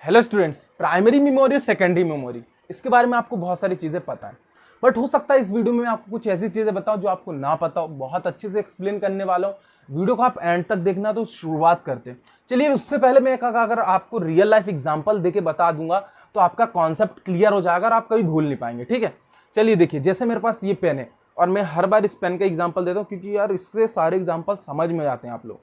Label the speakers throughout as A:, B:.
A: Hello students, primary memory और secondary memory इसके बारे में आपको बहुत सारी चीज़ें पता है, बट हो सकता है इस वीडियो में मैं आपको कुछ ऐसी चीज़ें बताऊं जो आपको ना पता हो। बहुत अच्छे से एक्सप्लेन करने वाला हूं। वीडियो को आप एंड तक देखना, तो शुरुआत करते हैं। चलिए, उससे पहले मैं अगर आपको रियल लाइफ एग्जाम्पल देके बता दूंगा तो आपका कॉन्सेप्ट क्लियर हो जाएगा और आप कभी भूल नहीं पाएंगे। ठीक है, चलिए देखिए, जैसे मेरे पास ये पेन है और मैं हर बार इस पेन का एग्जाम्पल देता हूँ क्योंकि यार इससे सारे एग्जाम्पल समझ में आते हैं आप लोग।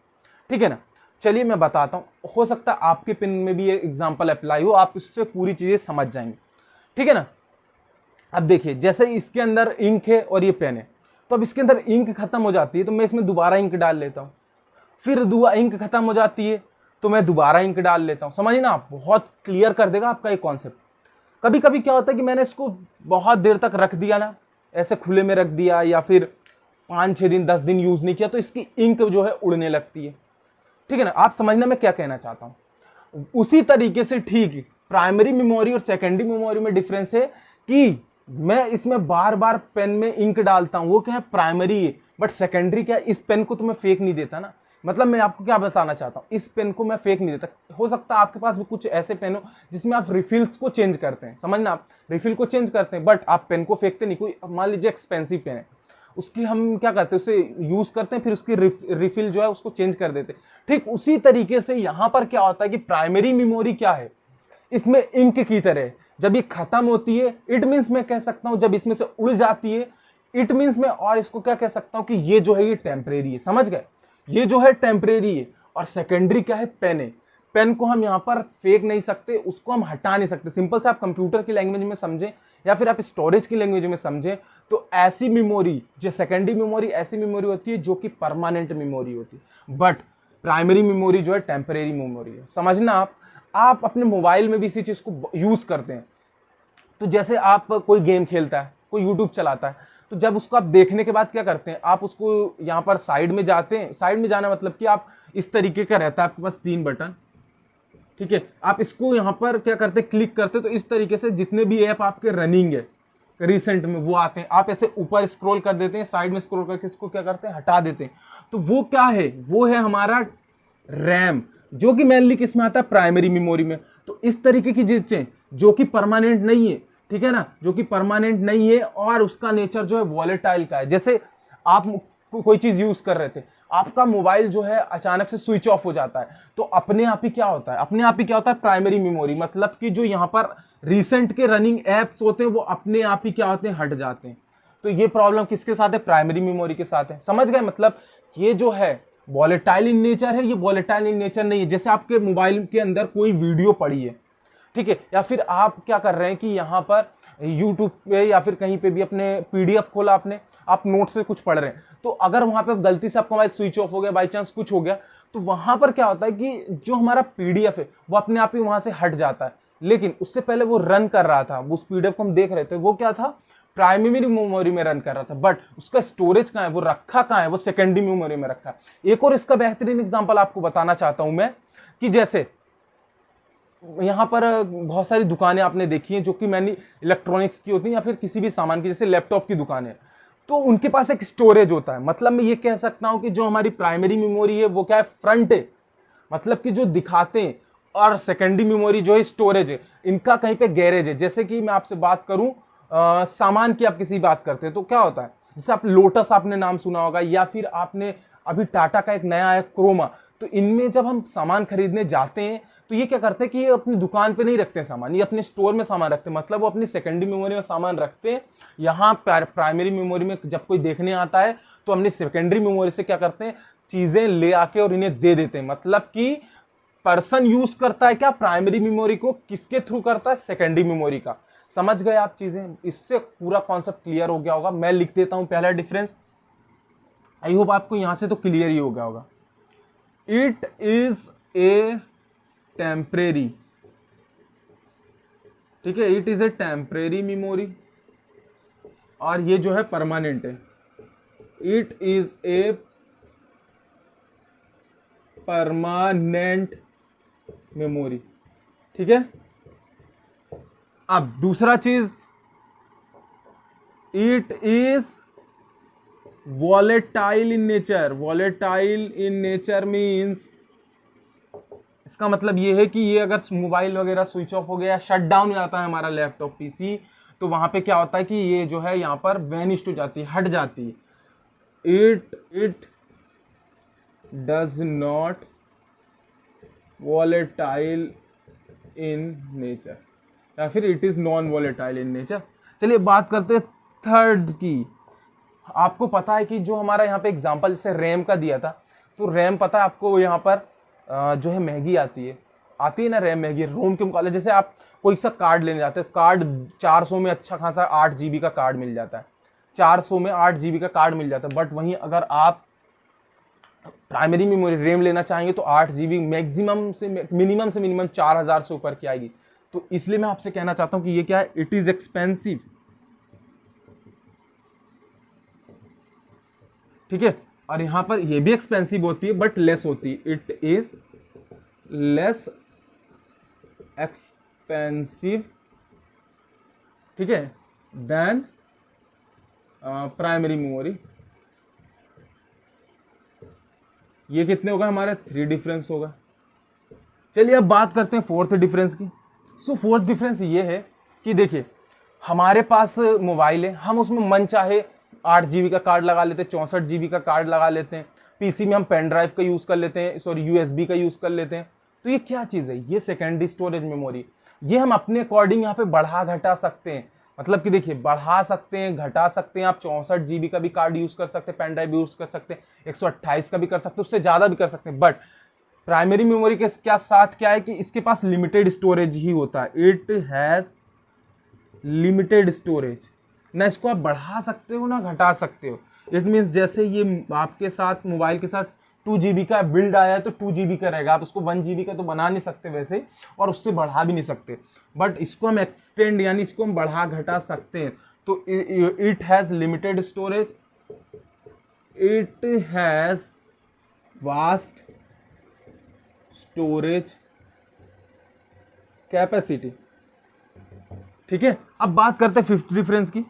A: ठीक है ना, चलिए मैं बताता हूँ, हो सकता है आपके पेन में भी ये एग्जाम्पल अप्लाई हो, आप इससे पूरी चीजें समझ जाएंगे। ठीक है ना, अब देखिए, जैसे इसके अंदर इंक है और ये पेन है, तो अब इसके अंदर इंक खत्म हो जाती है तो मैं इसमें दोबारा इंक डाल लेता हूँ। फिर इंक खत्म हो जाती है तो मैं दोबारा इंक डाल लेता हूँ। समझिए ना, आप बहुत क्लियर कर देगा आपका ये कॉन्सेप्ट। कभी कभी क्या होता है कि मैंने इसको बहुत देर तक रख दिया ना, ऐसे खुले में रख दिया, या फिर 5-6 दिन 10 दिन यूज नहीं किया, तो इसकी इंक जो है उड़ने लगती है। ठीक है ना, आप समझना मैं क्या कहना चाहता हूं। उसी तरीके से ठीक प्राइमरी मेमोरी और सेकेंडरी मेमोरी में डिफरेंस है कि मैं इसमें बार बार पेन में इंक डालता हूं, वो क्या है, प्राइमरी है। बट सेकेंडरी क्या है, इस पेन को तो मैं फेक नहीं देता ना। मतलब मैं आपको क्या बताना चाहता हूं, इस पेन को मैं फेक नहीं देता। हो सकता है आपके पास भी कुछ ऐसे पेन हो जिसमें आप रिफिल्स को चेंज करते हैं, समझना, आप रिफिल को चेंज करते हैं, बट आप पेन को फेंकते नहीं। कोई मान लीजिए एक्सपेंसिव पेन है, उसकी हम क्या करते हैं, उसे यूज करते हैं, फिर उसकी रिफिल जो है उसको चेंज कर देते हैं। ठीक उसी तरीके से यहां पर क्या होता है कि प्राइमरी मेमोरी क्या है, इसमें इंक की तरह जब ये खत्म होती है, इट मीन्स मैं कह सकता हूं, जब इसमें से उड़ जाती है, इट मीन्स मैं और इसको क्या कह सकता हूं कि ये जो है ये टेम्परेरी है। समझ गए, ये जो है टेम्परेरी है। और सेकेंडरी क्या है, पेन है। पेन को हम यहां पर फेंक नहीं सकते, उसको हम हटा नहीं सकते। सिंपल से आप कंप्यूटर की लैंग्वेज में समझें या फिर आप स्टोरेज की लैंग्वेज में समझें, तो ऐसी मेमोरी जो सेकेंडरी मेमोरी, ऐसी मेमोरी होती है जो कि परमानेंट मेमोरी होती है। बट प्राइमरी मेमोरी जो है टेम्परेरी मेमोरी है। समझना, आप अपने मोबाइल में भी इसी चीज को यूज करते हैं। तो जैसे आप कोई गेम खेलता है, कोई यूट्यूब चलाता है, तो जब उसको आप देखने के बाद क्या करते हैं, आप उसको यहाँ पर साइड में जाते हैं। साइड में जाना मतलब कि आप इस तरीके का रहता है आपके पास 3 बटन। ठीक है, आप इसको यहाँ पर क्या करते हैं, क्लिक करते हैं, तो इस तरीके से जितने भी ऐप आपके रनिंग है रिसेंट में वो आते हैं। आप ऐसे ऊपर स्क्रॉल कर देते हैं, साइड में स्क्रॉल करके इसको क्या करते हैं, हटा देते हैं। तो वो क्या है, वो है हमारा रैम, जो कि मेनली किस में आता है, प्राइमरी मेमोरी में। तो इस तरीके की चीजें जो कि परमानेंट नहीं है, ठीक है ना, जो कि परमानेंट नहीं है और उसका नेचर जो है वॉलेटाइल का है। जैसे आप कोई चीज यूज कर रहे थे, आपका मोबाइल जो है अचानक से स्विच ऑफ हो जाता है, तो अपने आप ही क्या होता है, अपने आप ही क्या होता है, प्राइमरी मेमोरी, मतलब कि जो यहाँ पर रिसेंट के रनिंग एप्स होते हैं वो अपने आप ही क्या होते हैं, हट जाते हैं। तो ये प्रॉब्लम किसके साथ है, प्राइमरी मेमोरी के साथ है। समझ गए, मतलब ये जो है वॉलेटाइल इन नेचर है, ये वॉलेटाइल इन नेचर नहीं है। जैसे आपके मोबाइल के अंदर कोई वीडियो पड़ी है, ठीक है, या फिर आप क्या कर रहे हैं कि यहाँ पर YouTube पे या फिर कहीं पे भी अपने PDF खोला आपने, आप नोट से कुछ पढ़ रहे हैं, तो अगर वहां पे गलती से आपका मोबाइल स्विच ऑफ हो गया, बाई चांस कुछ हो गया, तो वहां पर क्या होता है कि जो हमारा PDF है वो अपने आप ही वहां से हट जाता है। लेकिन उससे पहले वो रन कर रहा था, उस PDF को हम देख रहे थे, वो क्या था, प्राइमरी मेमोरी में रन कर रहा था। बट उसका स्टोरेज कहाँ है, वो रखा कहाँ है, वो सेकेंडरी मेमोरी में रखा है। एक और इसका बेहतरीन एग्जांपल आपको बताना चाहता हूं मैं, कि जैसे यहाँ पर बहुत सारी दुकानें आपने देखी हैं जो कि मैंने इलेक्ट्रॉनिक्स की होती हैं या फिर किसी भी सामान की, जैसे लैपटॉप की दुकान है, तो उनके पास एक स्टोरेज होता है। मतलब मैं ये कह सकता हूं कि जो हमारी प्राइमरी मेमोरी है वो क्या है, फ्रंट है, मतलब कि जो दिखाते हैं, और सेकेंडरी मेमोरी जो है स्टोरेज है। इनका कहीं पे गैरेज है। जैसे कि मैं आपसे बात करूं, सामान की आप किसी बात करते हैं तो क्या होता है, जैसे आप लोटस आपने नाम सुना होगा, या फिर आपने अभी टाटा का एक नया आया क्रोमा, तो इनमें जब हम सामान खरीदने जाते हैं तो ये क्या करते हैं कि ये अपनी दुकान पे नहीं रखते हैं सामान, ये अपने स्टोर में सामान रखते हैं। मतलब वो अपनी सेकेंडरी मेमोरी में सामान रखते हैं, यहाँ प्राइमरी मेमोरी में जब कोई देखने आता है तो अपनी सेकेंडरी मेमोरी से क्या करते हैं, चीजें ले आके और इन्हें दे देते हैं। मतलब कि पर्सन यूज करता है क्या, प्राइमरी मेमोरी को, किसके थ्रू करता है, सेकेंडरी मेमोरी का। समझ गए आप चीजें, इससे पूरा कॉन्सेप्ट क्लियर हो गया होगा। मैं लिख देता हूं पहला डिफरेंस, आई होप आपको यहां से तो क्लियर ही हो गया होगा। इट इज ए टेम्परेरी, ठीक है, it is a temporary memory, और ये जो है परमानेंट है, it is a permanent memory. ठीक है, अब दूसरा चीज, it is volatile in nature. Volatile in nature means इसका मतलब ये है कि ये अगर मोबाइल वगैरह स्विच ऑफ हो गया, शट डाउन हो जाता है हमारा लैपटॉप पीसी, तो वहां पे क्या होता है कि ये जो है यहाँ पर वेनिश हो जाती है, हट जाती है। It does not volatile in nature, या फिर it is non volatile in nature. चलिए बात करते हैं थर्ड की। आपको पता है कि जो हमारा यहाँ पे एग्जांपल जैसे रैम का दिया था, तो रैम पता है आपको यहाँ पर जो है महंगी आती है ना रैम महंगी रोम के मुकाबले। जैसे आप कोई सा कार्ड लेने जाते हैं, कार्ड 400 में अच्छा खासा 8 GB का कार्ड मिल जाता है, 400 में 8 GB का कार्ड मिल जाता है। बट वहीं अगर आप प्राइमरी मेमोरी रैम लेना चाहेंगे तो 8 GB मैक्सिमम से मिनिमम 4000 से ऊपर की आएगी। तो इसलिए मैं आपसे कहना चाहता हूं कि ये क्या है, इट इज एक्सपेंसिव। ठीक है, और यहां पर ये भी एक्सपेंसिव होती है बट लेस होती है, इट इज लेस एक्सपेंसिव, ठीक है, देन प्राइमरी मेमोरी। ये कितने होगा हमारे 3 डिफरेंस होगा। चलिए अब बात करते हैं फोर्थ डिफरेंस की। सो फोर्थ डिफरेंस ये है कि देखिए हमारे पास मोबाइल है, हम उसमें मन चाहे 8 GB का कार्ड लगा लेते हैं, 64 GB का कार्ड लगा लेते हैं, पीसी में हम पेन ड्राइव का यूज कर लेते हैं, सॉरी USB का यूज कर लेते हैं। तो ये क्या चीज है, ये सेकेंडरी स्टोरेज मेमोरी। ये हम अपने अकॉर्डिंग यहाँ पे बढ़ा घटा सकते हैं। मतलब कि देखिए बढ़ा सकते हैं, घटा सकते हैं। आप 64 GB का भी कार्ड यूज कर सकते हैं, पेन ड्राइव यूज कर सकते हैं, 128 का भी कर सकते हैं, उससे ज्यादा भी कर सकते हैं। बट प्राइमरी मेमोरी के क्या साथ क्या है कि इसके पास लिमिटेड स्टोरेज ही होता है, इट हैज लिमिटेड स्टोरेज। ना इसको आप बढ़ा सकते हो ना घटा सकते हो। इट मीन्स जैसे ये आपके साथ मोबाइल के साथ 2 GB का बिल्ड आया है तो 2 GB का रहेगा, आप उसको 1 GB का तो बना नहीं सकते वैसे, और उससे बढ़ा भी नहीं सकते। बट इसको हम एक्सटेंड यानी इसको हम बढ़ा घटा सकते हैं। तो it has limited storage, it has vast storage capacity. ठीक है, अब बात करते हैं फिफ्थ डिफरेंस की।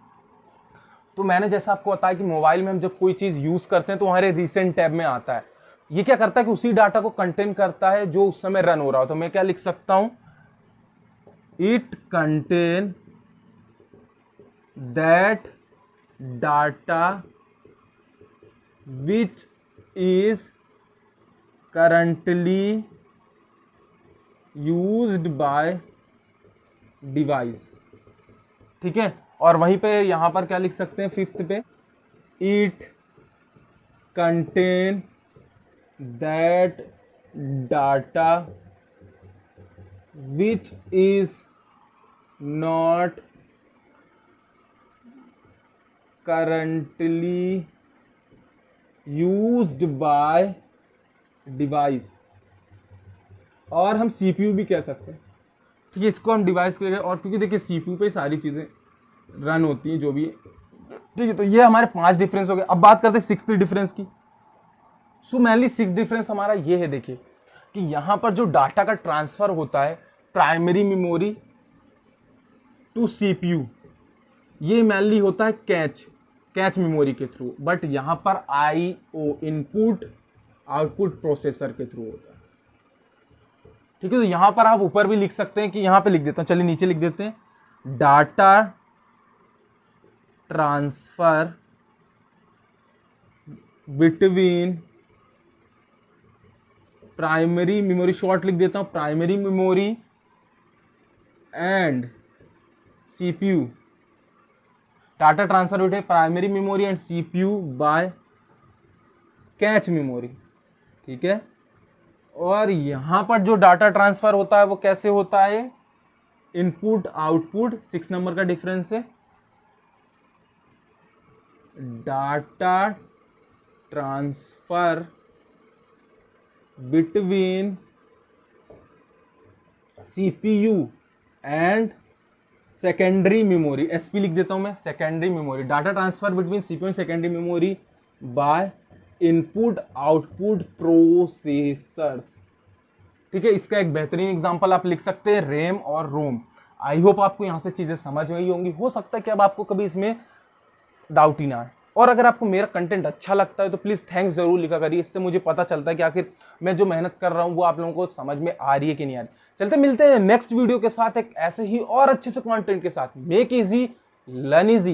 A: तो मैंने जैसा आपको बताया कि मोबाइल में हम जब कोई चीज यूज करते हैं तो हमारे रिसेंट टैब में आता है। ये क्या करता है कि उसी डाटा को कंटेन करता है जो उस समय रन हो रहा हो। तो मैं क्या लिख सकता हूं, it contain that data which is currently used by device. ठीक है, और वहीं पे यहां पर क्या लिख सकते हैं फिफ्थ पे, it contain that data which is not currently used by device. और हम सीपीयू भी कह सकते हैं। ठीक है, इसको हम डिवाइस के, और क्योंकि देखिए सीपीयू पे सारी चीजें रन होती हैं जो भी। ठीक है, तो ये हमारे 5 डिफरेंस हो गए। अब बात करते हैं सिक्स्थ डिफरेंस की। सो मेनली 6 डिफरेंस हमारा ये है, देखिए कि यहां पर जो डाटा का ट्रांसफर होता है प्राइमरी मेमोरी टू सीपीयू, ये मेनली होता है कैच मेमोरी के थ्रू। बट यहां पर आईओ इनपुट आउटपुट प्रोसेसर के थ्रू होता है। ठीक है, तो यहां पर आप ऊपर भी लिख सकते हैं कि यहां पे लिख देता हूं, चलिए नीचे लिख देते हैं, data transfer between primary memory, short लिख देता हूं, primary memory and CPU. Data transfer between primary memory and CPU by cache memory. ठीक है, और यहां पर जो डाटा ट्रांसफर होता है वो कैसे होता है, इनपुट आउटपुट। 6 नंबर का डिफरेंस है, data transfer between CPU and secondary memory, SP लिख देता हूं मैं, secondary memory. Data transfer between CPU and secondary memory by input output processors. ठीक है, इसका एक बेहतरीन एग्जांपल आप लिख सकते हैं रैम और रोम। आई होप आपको यहां से चीजें समझ गई होंगी। हो सकता है कि अब आपको कभी इसमें डाउट ही ना आए। और अगर आपको मेरा कंटेंट अच्छा लगता है तो प्लीज़ थैंक्स जरूर लिखा करिए, इससे मुझे पता चलता है कि आखिर मैं जो मेहनत कर रहा हूँ वो आप लोगों को समझ में आ रही है कि नहीं आ रही। चलते मिलते हैं नेक्स्ट वीडियो के साथ एक ऐसे ही और अच्छे से कंटेंट के साथ। Make easy learn easy.